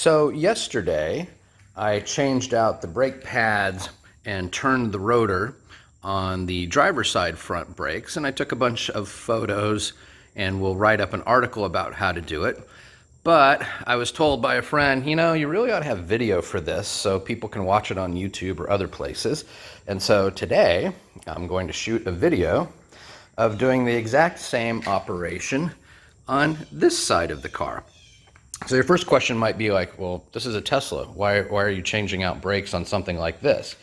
So yesterday I changed out the brake pads and turned the rotor on the driver's side front brakes, and I took a bunch of photos and will write up an article about how to do it. But I was told by a friend, you really ought to have video for this so people can watch it on YouTube or other places. And so today I'm going to shoot a video of doing the exact same operation on this side of the car. So your first question might be like, well, this is a Tesla. Why are you changing out brakes on something like this?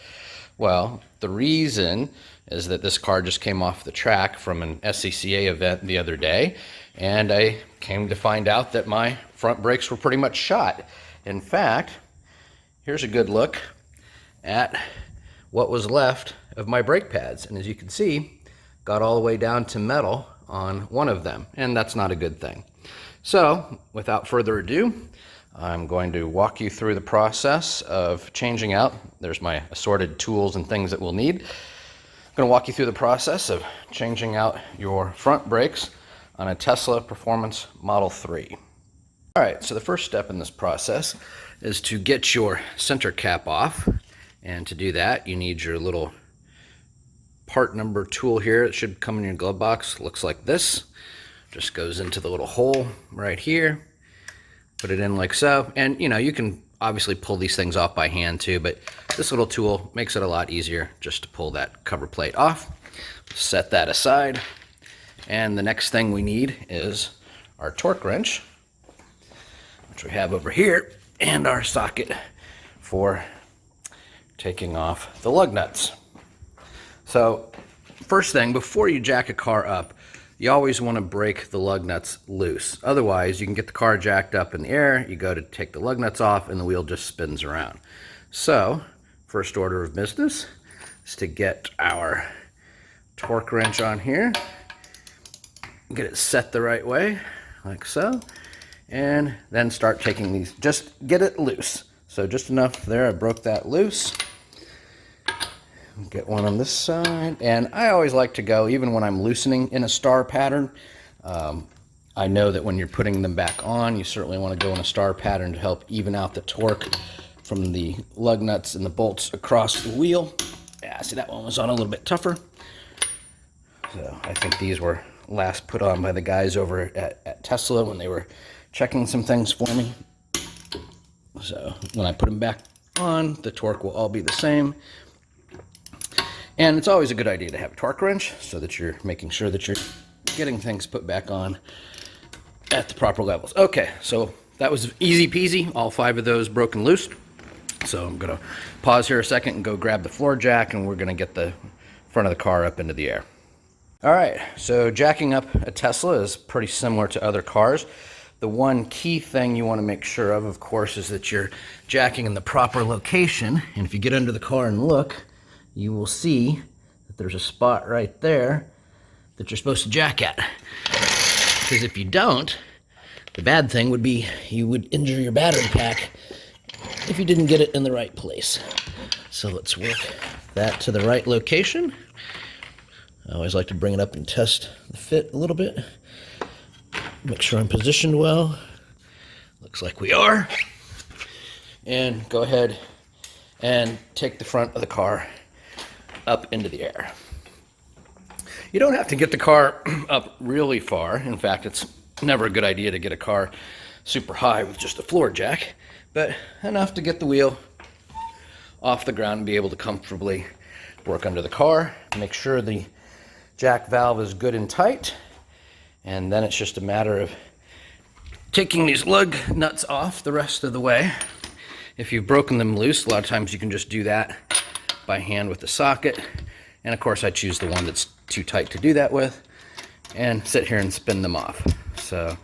Well, the reason is that this car just came off the track from an SCCA event the other day, and I came to find out that my front brakes were pretty much shot. In fact, here's a good look at what was left of my brake pads. And as you can see, got all the way down to metal on one of them, and that's not a good thing. So, without further ado, I'm going to walk you through the process of changing out. There's my assorted tools and things that we'll need. I'm going to walk you through the process of changing out your front brakes on a Tesla Performance Model 3. All right, so the first step in this process is to get your center cap off. And to do that, you need your little part number tool here. It should come in your glove box. Looks like this. Just goes into the little hole right here. Put it in like so. And you can obviously pull these things off by hand too, but this little tool makes it a lot easier just to pull that cover plate off. Set that aside. And the next thing we need is our torque wrench, which we have over here, and our socket for taking off the lug nuts. So first thing, before you jack a car up, you always want to break the lug nuts loose. Otherwise, you can get the car jacked up in the air, you go to take the lug nuts off, and the wheel just spins around. So, first order of business is to get our torque wrench on here, get it set the right way, like so, and then start taking these. Just get it loose. So just enough there, I broke that loose. Get one on this side, and I always like to go, even when I'm loosening in a star pattern, I know that when you're putting them back on, you certainly want to go in a star pattern to help even out the torque from the lug nuts and the bolts across the wheel. Yeah, see, that one was on a little bit tougher. So I think these were last put on by the guys over at Tesla when they were checking some things for me. So when I put them back on, the torque will all be the same. And it's always a good idea to have a torque wrench so that you're making sure that you're getting things put back on at the proper levels. Okay, so that was easy peasy, all 5 of those broken loose. So I'm gonna pause here a second and go grab the floor jack, and we're gonna get the front of the car up into the air. All right, so jacking up a Tesla is pretty similar to other cars. The one key thing you wanna make sure of course, is that you're jacking in the proper location. And if you get under the car and look, you will see that there's a spot right there that you're supposed to jack at. Because if you don't, the bad thing would be you would injure your battery pack if you didn't get it in the right place. So let's work that to the right location. I always like to bring it up and test the fit a little bit. Make sure I'm positioned well. Looks like we are. And go ahead and take the front of the car up into the air. You don't have to get the car up really far. In fact, it's never a good idea to get a car super high with just a floor jack, but enough to get the wheel off the ground and be able to comfortably work under the car. Make sure the jack valve is good and tight, and then it's just a matter of taking these lug nuts off the rest of the way. If you've broken them loose, a lot of times you can just do that by hand with the socket, and of course I choose the one that's too tight to do that with, and sit here and spin them off. So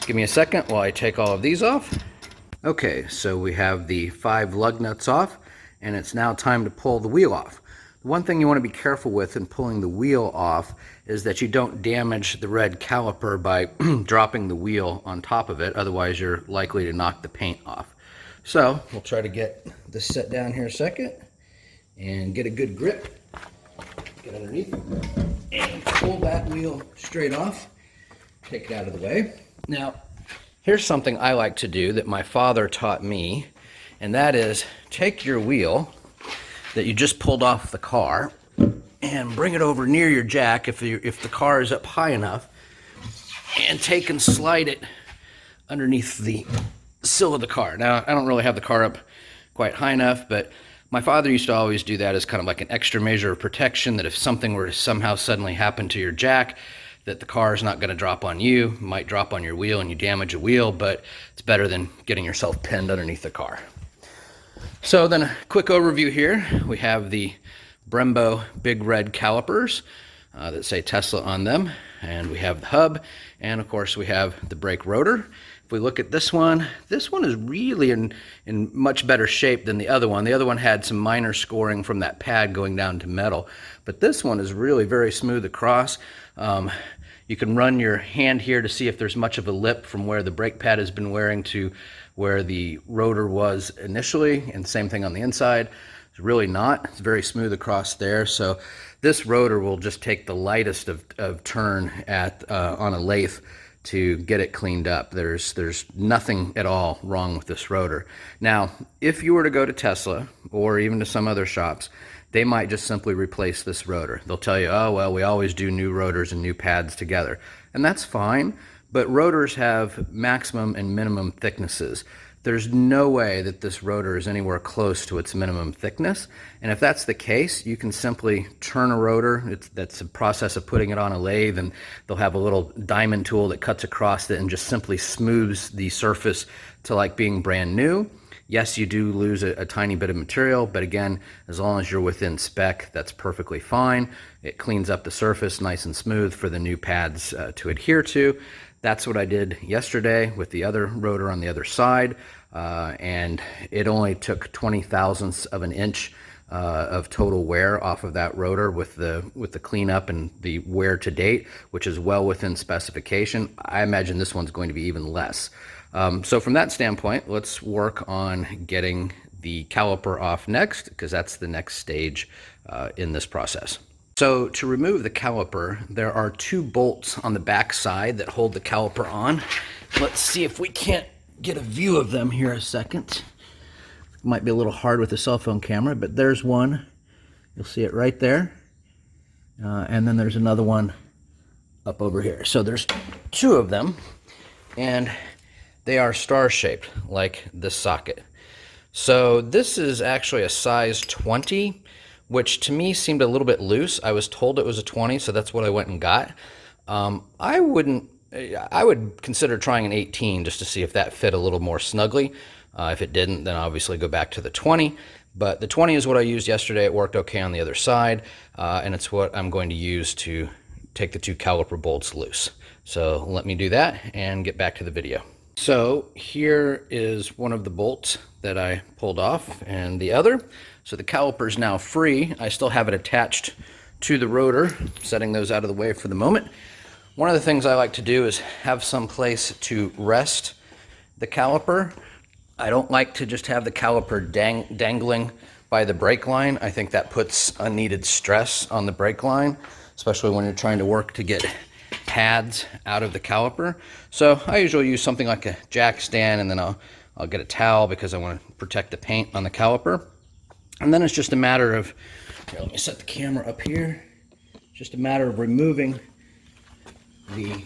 give me a second while I take all of these off. Okay, so we have the 5 lug nuts off, and it's now time to pull the wheel off. The one thing you want to be careful with in pulling the wheel off is that you don't damage the red caliper by dropping the wheel on top of it, otherwise you're likely to knock the paint off. So we'll try to get this set down here a second and get a good grip, get underneath, and pull that wheel straight off, take it out of the way. Now, Here's something I like to do that my father taught me, and that is take your wheel that you just pulled off the car and bring it over near your jack if the car is up high enough, and take and slide it underneath the sill of the car. Now, I don't really have the car up quite high enough, but my father used to always do that as kind of like an extra measure of protection, that if something were to somehow suddenly happen to your jack, that the car is not going to drop on you. It might drop on your wheel and you damage a wheel, but it's better than getting yourself pinned underneath the car. So then a quick overview here. We have the Brembo big red calipers that say Tesla on them, and we have the hub, and of course we have the brake rotor. If we look at this one is really in much better shape than the other one. The other one had some minor scoring from that pad going down to metal, but this one is really very smooth across. You can run your hand here to see if there's much of a lip from where the brake pad has been wearing to where the rotor was initially, and same thing on the inside. It's really not. It's very smooth across there. So this rotor will just take the lightest of turn on a lathe to get it cleaned up. There's nothing at all wrong with this rotor. Now, if you were to go to Tesla or even to some other shops, they might just simply replace this rotor. They'll tell you, oh, well, we always do new rotors and new pads together. And that's fine, but rotors have maximum and minimum thicknesses. There's no way that this rotor is anywhere close to its minimum thickness. And if that's the case, you can simply turn a rotor. That's a process of putting it on a lathe, and they'll have a little diamond tool that cuts across it and just simply smooths the surface to like being brand new. Yes, you do lose a tiny bit of material, but again, as long as you're within spec, that's perfectly fine. It cleans up the surface nice and smooth for the new pads to adhere to. That's what I did yesterday with the other rotor on the other side, and it only took 20 thousandths of an inch of total wear off of that rotor with the cleanup and the wear to date, which is well within specification. I imagine this one's going to be even less. So from that standpoint, let's work on getting the caliper off next, because that's the next stage in this process. So to remove the caliper, there are two bolts on the back side that hold the caliper on. Let's see if we can't get a view of them here a second. Might be a little hard with the cell phone camera, but there's one. You'll see it right there. And then there's another one up over here. So there's two of them, and they are star-shaped like this socket. So this is actually a size 20, which to me seemed a little bit loose. I was told it was a 20, so that's what I went and got. I would consider trying an 18 just to see if that fit a little more snugly. If it didn't, then obviously go back to the 20. But the 20 is what I used yesterday. It worked okay on the other side, and it's what I'm going to use to take the two caliper bolts loose. So let me do that and get back to the video. So here is one of the bolts that I pulled off, and the other. So the caliper is now free. I still have it attached to the rotor, setting those out of the way for the moment. One of the things I like to do is have some place to rest the caliper. I don't like to just have the caliper dangling by the brake line. I think that puts unneeded stress on the brake line, especially when you're trying to work to get pads out of the caliper. So I usually use something like a jack stand, and then I'll get a towel because I want to protect the paint on the caliper. And then it's just a matter of, here, let me set the camera up here. It's just a matter of removing the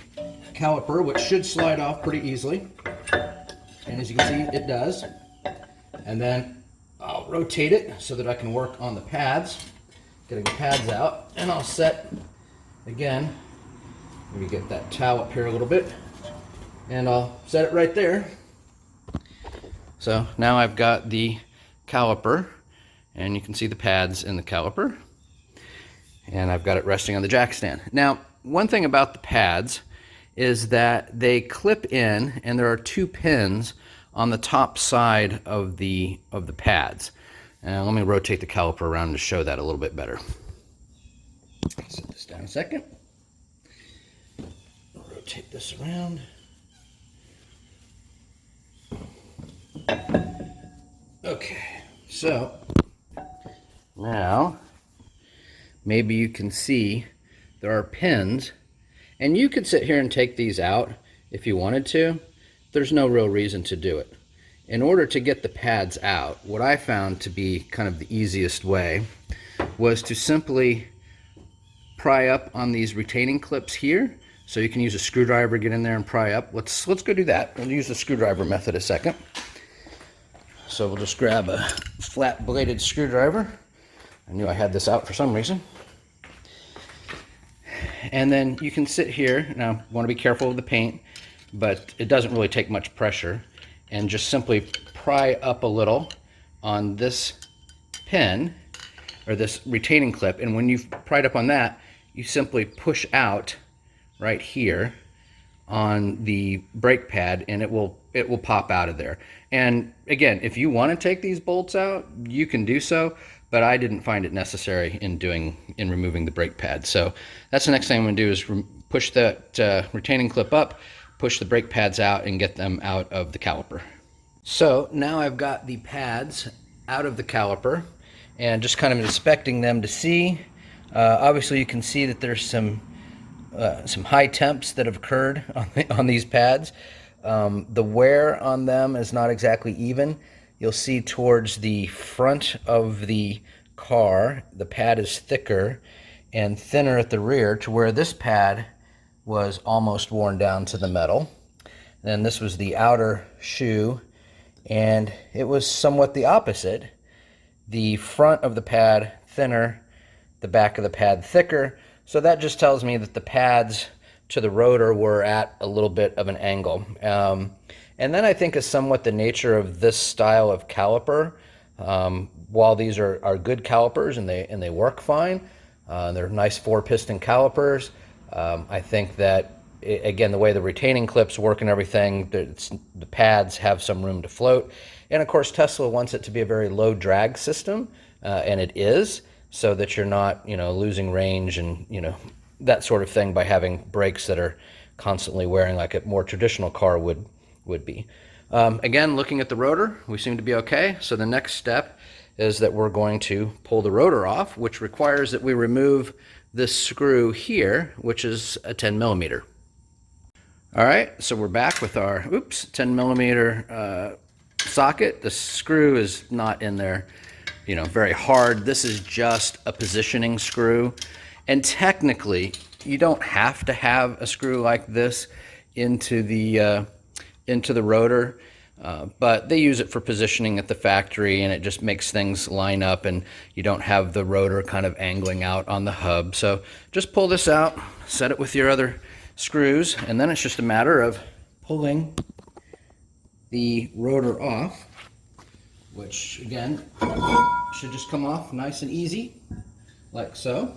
caliper, which should slide off pretty easily. And as you can see, it does. And then I'll rotate it so that I can work on the pads, getting the pads out. And I'll set, again, maybe get that towel up here a little bit, and I'll set it right there. So now I've got the caliper, and you can see the pads in the caliper, and I've got it resting on the jack stand. Now, one thing about the pads is that they clip in, and there are two pins on the top side of the pads. And let me rotate the caliper around to show that a little bit better. Set this down a second. Rotate this around. Okay, so now maybe you can see there are pins, and you could sit here and take these out if you wanted to, there's no real reason to do it. In order to get the pads out, what I found to be kind of the easiest way was to simply pry up on these retaining clips here. So you can use a screwdriver, get in there and pry up. Let's go do that. We'll use the screwdriver method a second. So we'll just grab a flat bladed screwdriver. I knew I had this out for some reason. And then you can sit here. Now, you want to be careful with the paint, but it doesn't really take much pressure. And just simply pry up a little on this pin, or this retaining clip. And when you've pried up on that, you simply push out right here on the brake pad, and it will pop out of there. And again, if you want to take these bolts out, you can do so, but I didn't find it necessary in removing the brake pad. So that's the next thing I'm going to do, is push that retaining clip up, push the brake pads out, and get them out of the caliper. So now I've got the pads out of the caliper and just kind of inspecting them to see. Obviously you can see that there's some high temps that have occurred on these pads. The wear on them is not exactly even. You'll see towards the front of the car, the pad is thicker and thinner at the rear, to where this pad was almost worn down to the metal. Then this was the outer shoe, and it was somewhat the opposite. The front of the pad thinner, the back of the pad thicker. So that just tells me that the pads to the rotor were at a little bit of an angle. And then I think is somewhat the nature of this style of caliper. While these are good calipers and they work fine, they're nice 4-piston calipers. I think that, again, the way the retaining clips work and everything, the pads have some room to float. And of course, Tesla wants it to be a very low drag system, and it is, so that you're not, losing range and, that sort of thing by having brakes that are constantly wearing like a more traditional car would be. Again, looking at the rotor, we seem to be okay. So the next step is that we're going to pull the rotor off, which requires that we remove this screw here, which is a 10 millimeter. All right, so we're back with our 10 millimeter socket. The screw is not in there, very hard. This is just a positioning screw. And technically, you don't have to have a screw like this into the rotor, but they use it for positioning at the factory, and it just makes things line up, and you don't have the rotor kind of angling out on the hub. So just pull this out, set it with your other screws, and then it's just a matter of pulling the rotor off, which again should just come off nice and easy, like so.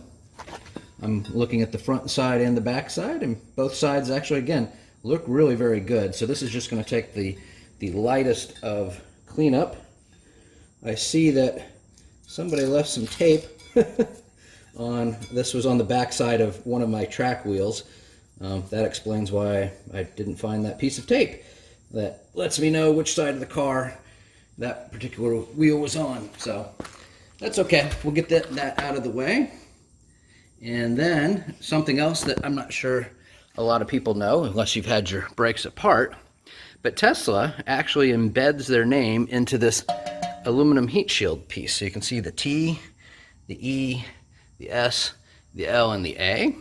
I'm looking at the front side and the back side, and both sides actually, again, look really very good. So this is just going to take the lightest of cleanup. I see that somebody left some tape on, this was on the back side of one of my track wheels. That explains why I didn't find that piece of tape. That lets me know which side of the car that particular wheel was on. So that's okay. We'll get that out of the way. And then something else that I'm not sure a lot of people know, unless you've had your brakes apart, but Tesla actually embeds their name into this aluminum heat shield piece. So you can see the T, the E, the S, the L, and the A.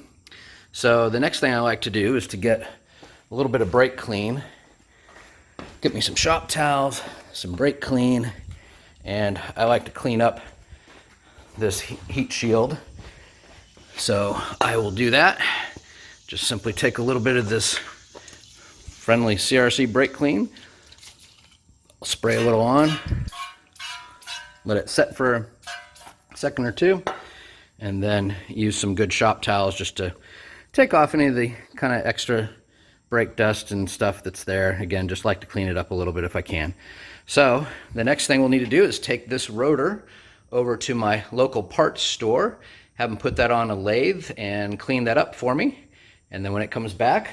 So the next thing I like to do is to get a little bit of brake clean, get me some shop towels, some brake clean, and I like to clean up this heat shield. So I will do that. Just simply take a little bit of this friendly CRC brake clean, I'll spray a little on, let it set for a second or two, and then use some good shop towels just to take off any of the kind of extra brake dust and stuff that's there. Again, just like to clean it up a little bit if I can. So the next thing we'll need to do is take this rotor over to my local parts store, have them put that on a lathe and clean that up for me. And then when it comes back,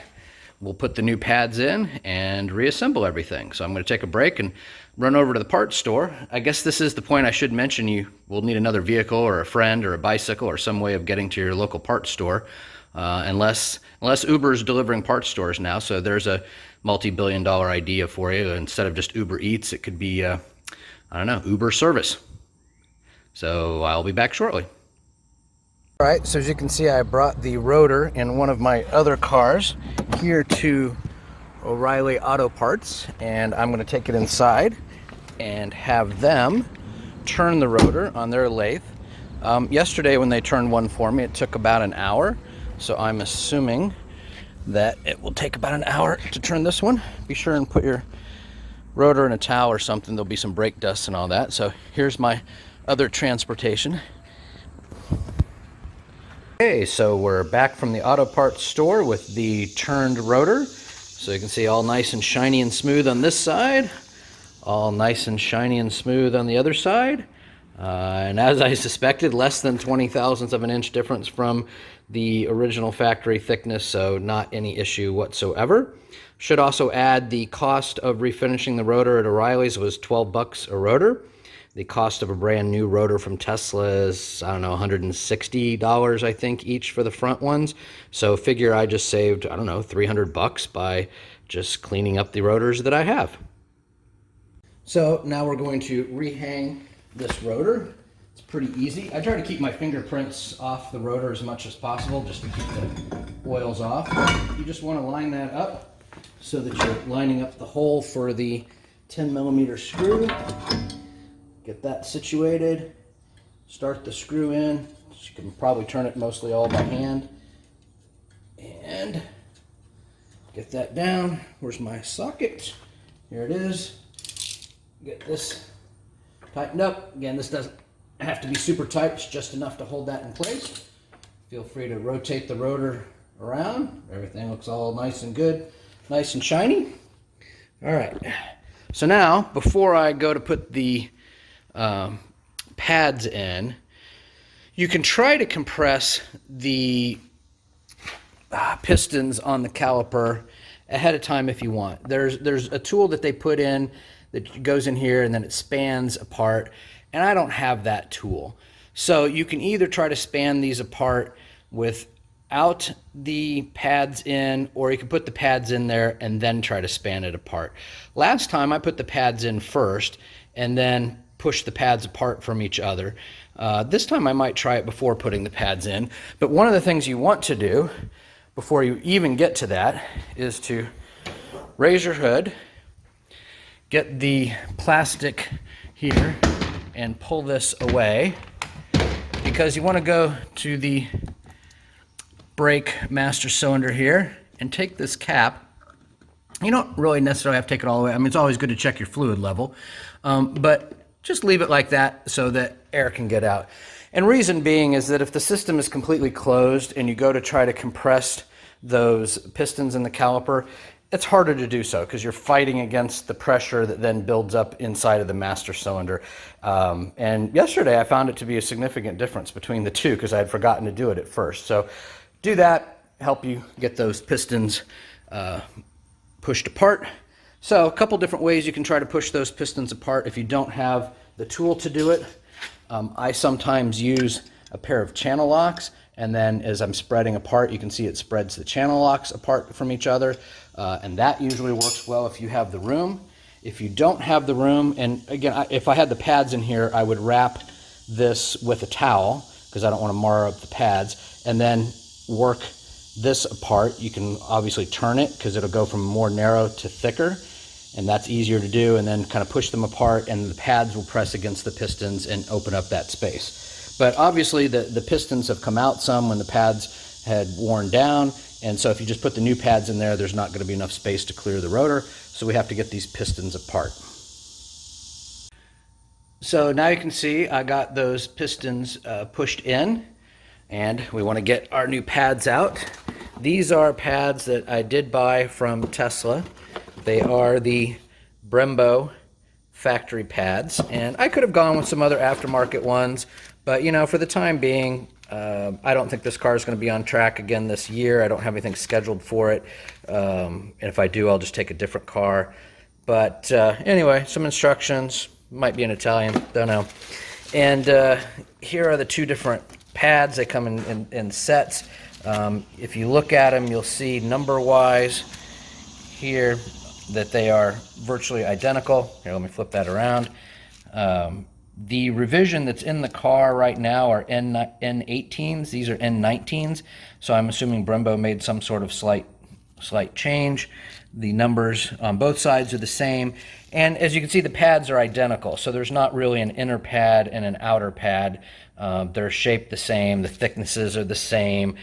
we'll put the new pads in and reassemble everything. So I'm going to take a break and run over to the parts store. I guess this is the point I should mention. You will need another vehicle or a friend or a bicycle or some way of getting to your local parts store. unless Uber is delivering parts stores now. So there's a multi-billion-dollar idea for you. Instead of just Uber Eats, it could be, I don't know, Uber service. So I'll be back shortly. All right, so as you can see, I brought the rotor in one of my other cars here to O'Reilly Auto Parts, and I'm going to take it inside and have them turn the rotor on their lathe. Yesterday when they turned one for me, it took about an hour, so I'm assuming that it will take about an hour to turn this one. Be sure and put your rotor in a towel or something. There'll be some brake dust and all that. So here's my other transportation. Okay, so we're back from the auto parts store with the turned rotor. So you can see all nice and shiny and smooth on this side, all nice and shiny and smooth on the other side. And as I suspected, less than 20 thousandths of an inch difference from the original factory thickness, so not any issue whatsoever. Should also add the cost of refinishing the rotor at O'Reilly's was $12 a rotor. The cost of a brand new rotor from Tesla is, I don't know, $160, I think, each for the front ones. So figure I just saved, I don't know, $300 by just cleaning up the rotors that I have. So now we're going to rehang this rotor. It's pretty easy. I try to keep my fingerprints off the rotor as much as possible just to keep the oils off. You just want to line that up so that you're lining up the hole for the 10mm screw. Get that situated, start the screw in. You can probably turn it mostly all by hand. And get that down. Where's my socket? Here it is. Get this tightened up. Again, this doesn't have to be super tight, it's just enough to hold that in place. Feel free to rotate the rotor around. Everything looks all nice and good, nice and shiny. All right, so now before I go to put the pads in, you can try to compress the pistons on the caliper ahead of time if you want. There's a tool that they put in that goes in here and then it spans apart, and I don't have that tool. So you can either try to span these apart without the pads in, or you can put the pads in there and then try to span it apart. Last time I put the pads in first and then push the pads apart from each other. This time I might try it before putting the pads in. But one of the things you want to do before you even get to that is to raise your hood, get the plastic here, and pull this away, because you want to go to the brake master cylinder here and take this cap. You don't really necessarily have to take it all the way. I mean, it's always good to check your fluid level, but just leave it like that so that air can get out. And reason being is that if the system is completely closed and you go to try to compress those pistons in the caliper, it's harder to do so because you're fighting against the pressure that then builds up inside of the master cylinder. And yesterday I found it to be a significant difference between the two because I had forgotten to do it at first. So do that, help you get those pistons pushed apart. So a couple different ways you can try to push those pistons apart if you don't have the tool to do it. I sometimes use a pair of channel locks, and then as I'm spreading apart, you can see it spreads the channel locks apart from each other, and that usually works well if you have the room. If you don't have the room, and again, if I had the pads in here, I would wrap this with a towel because I don't want to mar up the pads, and then work this apart. You can obviously turn it because it'll go from more narrow to thicker, and that's easier to do, and then kind of push them apart and the pads will press against the pistons and open up that space. But obviously the pistons have come out some when the pads had worn down, and so if you just put the new pads in there, there's not going to be enough space to clear the rotor, so we have to get these pistons apart. So now you can see I got those pistons pushed in, and we want to get our new pads out. These are pads that I did buy from Tesla. They are the Brembo factory pads, and I could have gone with some other aftermarket ones, but you know, for the time being, I don't think this car is going to be on track again this year. I don't have anything scheduled for it, and if I do, I'll just take a different car. But anyway, some instructions, might be in Italian, don't know. And here are the two different pads. They come in sets. If you look at them, you'll see number-wise here that they are virtually identical. Here, let me flip that around. The revision that's in the car right now are N18s. These are N19s. So I'm assuming Brembo made some sort of slight change. The numbers on both sides are the same. And as you can see, the pads are identical. So there's not really an inner pad and an outer pad. They're shaped the same. The thicknesses are the same.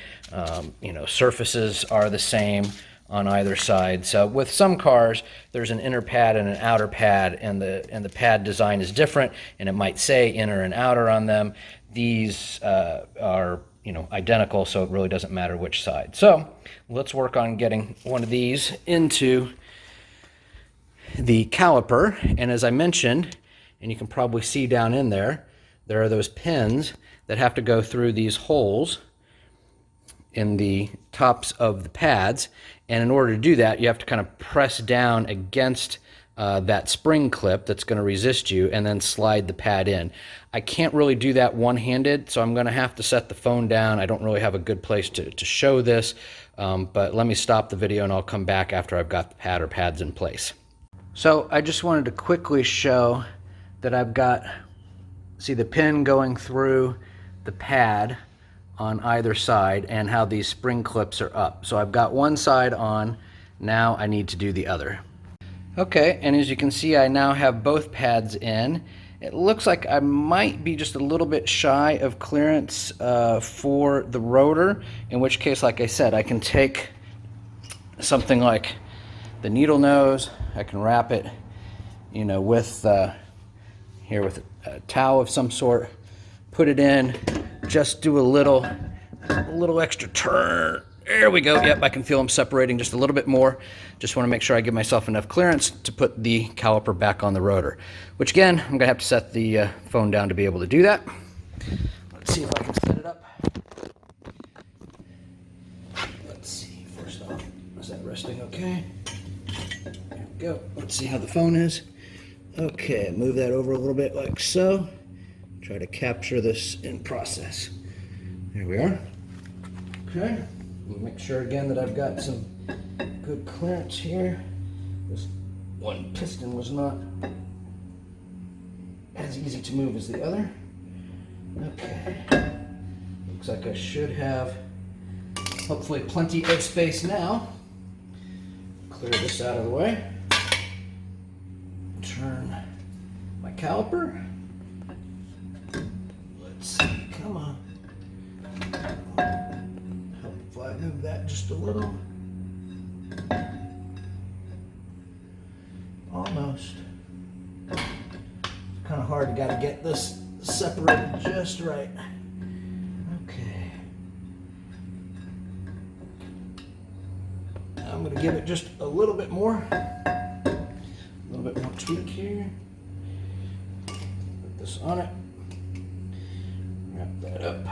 Surfaces are the same on either side. So with some cars, there's an inner pad and an outer pad, and the pad design is different, and it might say inner and outer on them. These are identical, so it really doesn't matter which side. So let's work on getting one of these into the caliper. And as I mentioned, and you can probably see down in there are those pins that have to go through these holes in the tops of the pads, and in order to do that, you have to kind of press down against that spring clip that's going to resist you and then slide the pad in. I can't really do that one-handed, so I'm going to have to set the phone down. I don't really have a good place to show this, but let me stop the video and I'll come back after I've got the pad or pads in place. So I just wanted to quickly show that I've got, see the pin going through the pad on either side and how these spring clips are up. So I've got one side on, now I need to do the other. Okay, and as you can see, I now have both pads in. It looks like I might be just a little bit shy of clearance for the rotor, in which case, like I said, I can take something like the needle nose, I can wrap it, with here with a towel of some sort, put it in, just do a little extra turn. There we go. Yep, I can feel them separating just a little bit more. Just want to make sure I give myself enough clearance to put the caliper back on the rotor, which again, I'm going to have to set the phone down to be able to do that. Let's see if I can set it up. Let's see, first off, is that resting okay? There we go. Let's see how the phone is. Okay, move that over a little bit like so. Try to capture this in process. There we are. Okay, we'll make sure again that I've got some good clearance here. This one piston was not as easy to move as the other. Okay, looks like I should have hopefully plenty of space now. Clear this out of the way. Turn my caliper. Let's see, come on. Help if I move that just a little. Almost. It's kind of hard, got to get this separated just right. Okay. Now I'm going to give it just a little bit more. A little bit more tweak here. Put this on it. Wrap that up.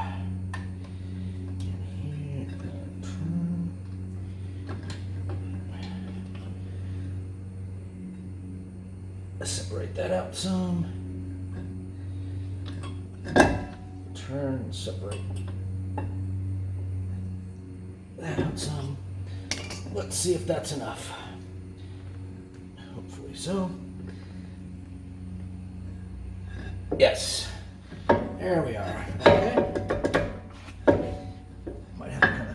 Separate that out some. Turn and separate that out some. Let's see if that's enough. Hopefully so. Yes. There we are. Okay. Might have to kind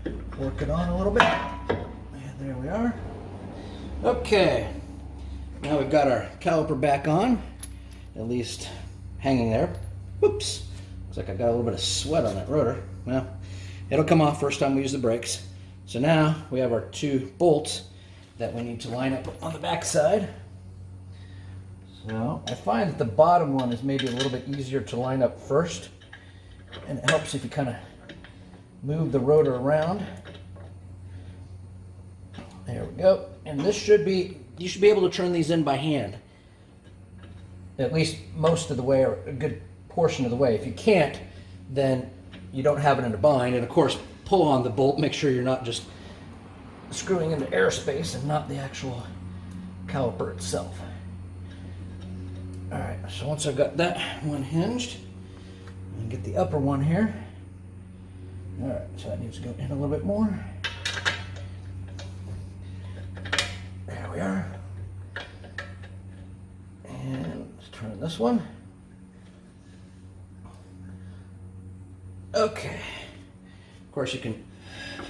of work it on a little bit. And there we are. Okay. Now we've got our caliper back on, at least hanging there. Oops. Looks like I got a little bit of sweat on that rotor. Well, it'll come off first time we use the brakes. So now we have our two bolts that we need to line up on the back side. So I find that the bottom one is maybe a little bit easier to line up first, and it helps if you kind of move the rotor around. There we go. And this should be, you should be able to turn these in by hand, at least most of the way, or a good portion of the way. If you can't, then you don't have it in a bind. And of course, pull on the bolt, make sure you're not just screwing into airspace and not the actual caliper itself. All right, so once I've got that one hinged, and get the upper one here, All right, so that needs to go in a little bit more. There we are. And let's turn this one. Okay. Of course, you can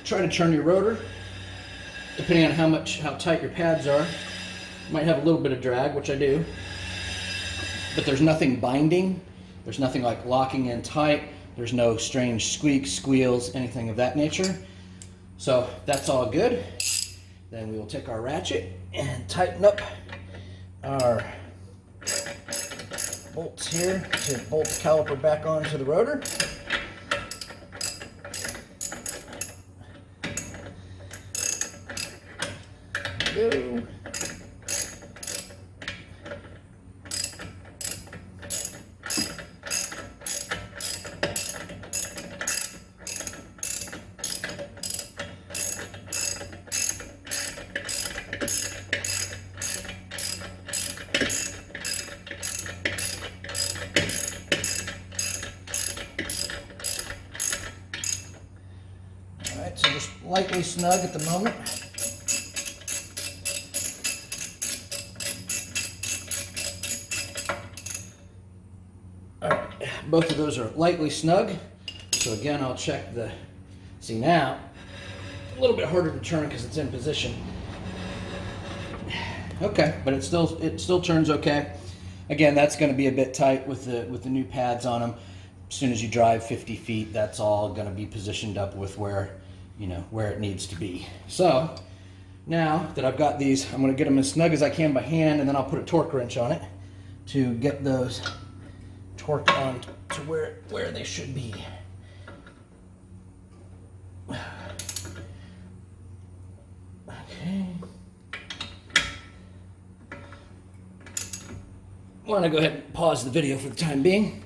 try to turn your rotor, depending on how tight your pads are. You might have a little bit of drag, which I do, but there's nothing binding. There's nothing like locking in tight. There's no strange squeaks, squeals, anything of that nature. So that's all good. Then we will take our ratchet and tighten up our bolts here to bolt the caliper back onto the rotor. There we go. Alright, so just lightly snug at the moment. Alright, both of those are lightly snug. So again, I'll check the, see now, a little bit harder to turn because it's in position. Okay, but it still turns okay. Again, that's going to be a bit tight with the new pads on them. As soon as you drive 50 feet, that's all going to be positioned up with where it needs to be. So now that I've got these, I'm going to get them as snug as I can by hand, and then I'll put a torque wrench on it to get those torqued on to where they should be. Okay. I'm going to go ahead and pause the video for the time being.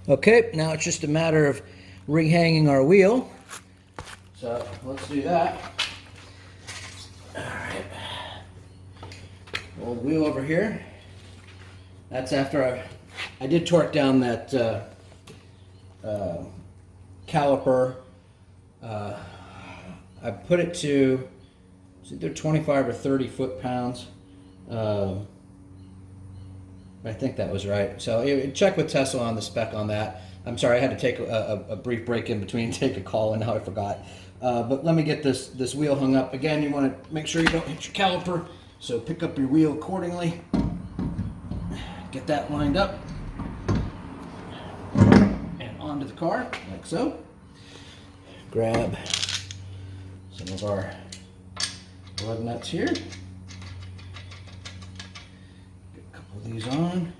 Okay, now it's just a matter of rehanging our wheel. So let's do that. All right. Old wheel over here. That's after I did torque down that caliper. I put it to, it's either 25 or 30 foot-pounds. I think that was right. So check with Tesla on the spec on that. I'm sorry, I had to take a brief break in between, take a call, and now I forgot. But let me get this wheel hung up. Again, you want to make sure you don't hit your caliper, so pick up your wheel accordingly. Get that lined up. And onto the car, like so. Grab some of our lug nuts here. Put these on,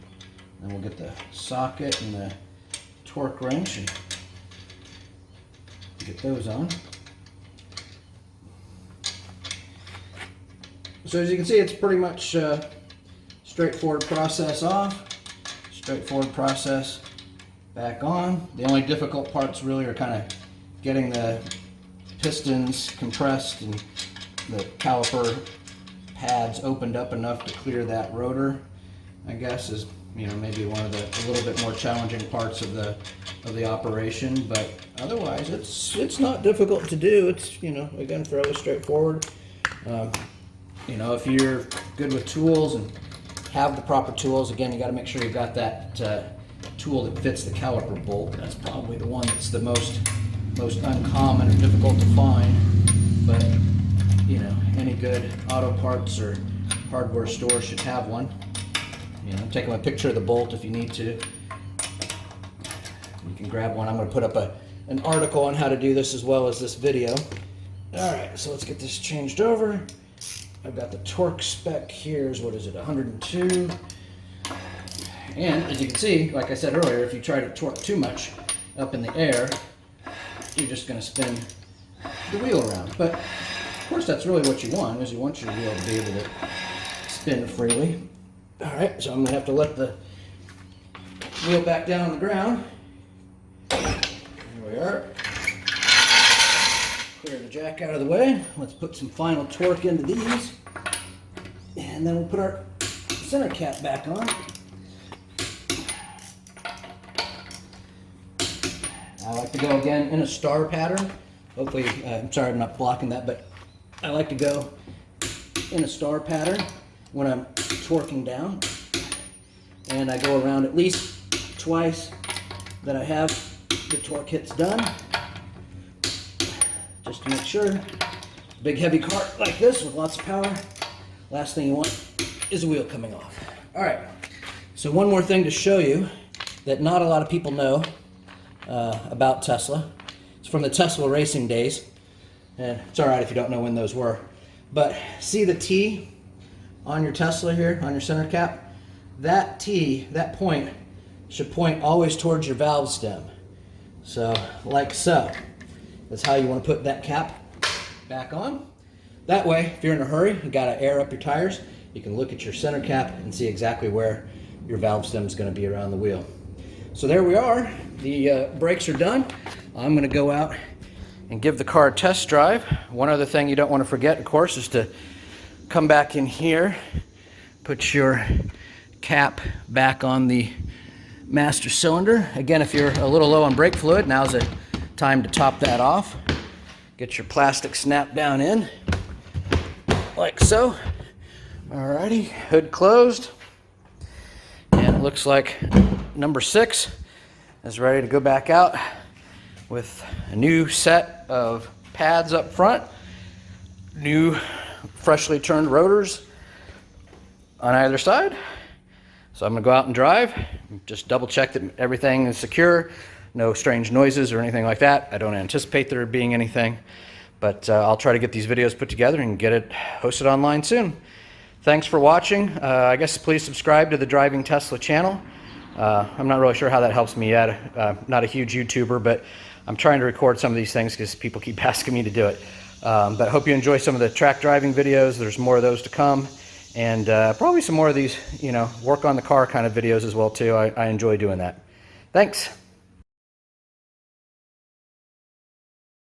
then we'll get the socket and the torque wrench and get those on. So as you can see, it's pretty much straightforward process off, straightforward process back on. The only difficult parts really are kind of getting the pistons compressed and the caliper pads opened up enough to clear that rotor, I guess, is maybe one of the a little bit more challenging parts of the operation. But otherwise, it's not difficult to do. It's again fairly straightforward. If you're good with tools and have the proper tools, again, you got to make sure you got that tool that fits the caliper bolt. That's probably the one that's the most uncommon or difficult to find. But any good auto parts or hardware store should have one. Take a picture of the bolt if you need to. You can grab one. I'm going to put up an article on how to do this as well as this video. Alright, so let's get this changed over. I've got the torque spec here is, what is it, 102. And as you can see, like I said earlier, if you try to torque too much up in the air, you're just going to spin the wheel around. But of course that's really what you want, is you want your wheel to be able to spin freely. Alright, so I'm going to have to let the wheel back down on the ground. There we are. Clear the jack out of the way. Let's put some final torque into these. And then we'll put our center cap back on. I like to go again in a star pattern. Hopefully, I'm sorry I'm not blocking that, but I like to go in a star pattern when I'm torquing down. And I go around at least twice that I have the torque hits done, just to make sure. Big heavy cart like this with lots of power, last thing you want is a wheel coming off. All right, so one more thing to show you that not a lot of people know about Tesla. It's from the Tesla racing days, and it's all right if you don't know when those were. But see the T on your Tesla here, on your center cap? That T, that point, should point always towards your valve stem. So, like so. That's how you want to put that cap back on. That way, if you're in a hurry, you got to air up your tires, you can look at your center cap and see exactly where your valve stem is going to be around the wheel. So there we are. The brakes are done. I'm going to go out and give the car a test drive. One other thing you don't want to forget, of course, is to come back in here, put your cap back on the master cylinder. Again, if you're a little low on brake fluid, now's the time to top that off. Get your plastic snap down in, like so. Alrighty, hood closed. And it looks like number 6 is ready to go back out with a new set of pads up front, new freshly turned rotors on either side. So I'm gonna go out and drive, just double check that everything is secure, no strange noises or anything like that. I don't anticipate there being anything, but I'll try to get these videos put together and get it hosted online soon. Thanks for watching. I guess please subscribe to the Driving Tesla channel. I'm not really sure how that helps me yet. Not a huge YouTuber, but I'm trying to record some of these things because people keep asking me to do it. But I hope you enjoy some of the track driving videos. There's more of those to come. And probably some more of these, work on the car kind of videos as well too. I enjoy doing that. Thanks.